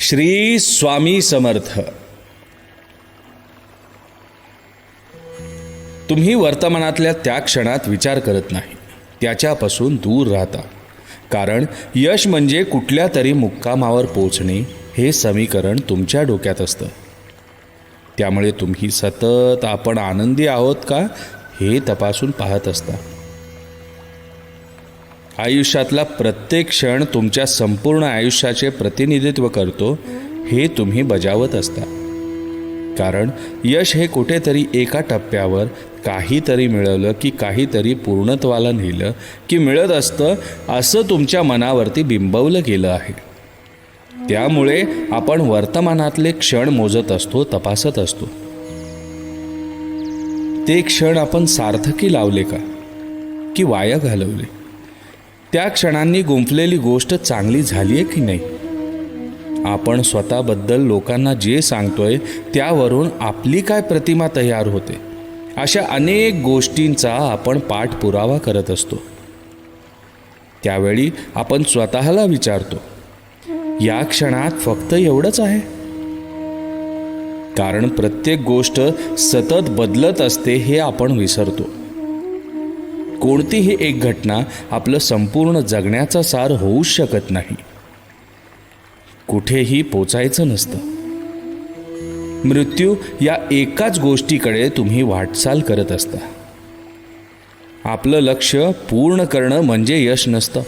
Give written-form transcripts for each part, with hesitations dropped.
श्री स्वामी समर्थ. तुम्ही वर्तमानातल्या त्या क्षणात विचार करत नाही, त्याच्यापासून दूर राहता. कारण यश म्हणजे कुठल्या तरी मुक्कामावर पोचणे हे समीकरण तुमच्या डोक्यात असतं. त्यामुळे तुम्ही सतत आपण आनंदी आहोत का हे तपासून पाहत असता. आयुष्यातला प्रत्येक क्षण तुमच्या संपूर्ण आयुष्याचे प्रतिनिधित्व करतो हे तुम्ही बजावत असता. कारण यश हे कुठेतरी एका टप्प्यावर काहीतरी मिळवलं की काहीतरी पूर्णत्वाला नेलं की मिळत असतं असं तुमच्या मनावरती बिंबवलं गेलं आहे. त्यामुळे आपण वर्तमानातले क्षण मोजत असतो, तपासत असतो. ते क्षण आपण सार्थकी लावले का की वाया घालवले? त्या क्षणांनी गुंफलेली गोष्ट चांगली झाली आहे की नाही? आपण स्वतःबद्दल लोकांना जे सांगतोय त्यावरून आपली काय प्रतिमा तयार होते? अशा अनेक गोष्टींचा आपण पाठपुरावा करत असतो. त्यावेळी आपण स्वतःला विचारतो, या क्षणात फक्त एवढंच आहे? कारण प्रत्येक गोष्ट सतत बदलत असते हे आपण विसरतो. कोणतीही एक घटना आपलं संपूर्ण जगण्याचा सार होऊच शकत नाही. कुठेही पोचायचं नसतं. मृत्यू या एकाच गोष्टीकडे तुम्ही वाटचाल करत असता. आपलं लक्ष पूर्ण करणं म्हणजे यश नसतं.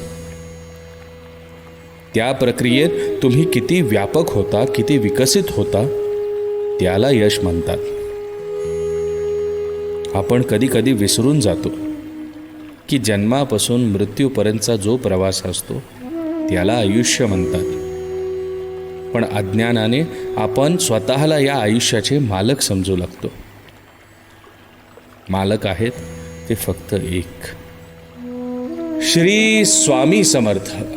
त्या प्रक्रियेत तुम्ही किती व्यापक होता, किती विकसित होता, त्याला यश म्हणतात. आपण कधी कधी विसरून जातो की जन्मापासून मृत्यूपर्यंतचा जो प्रवास असतो त्याला आयुष्य म्हणतात. पण अज्ञानाने आपण स्वतःला या आयुष्याचे मालक समजू लागतो. मालक आहेत ते फक्त एक. श्री स्वामी समर्थ.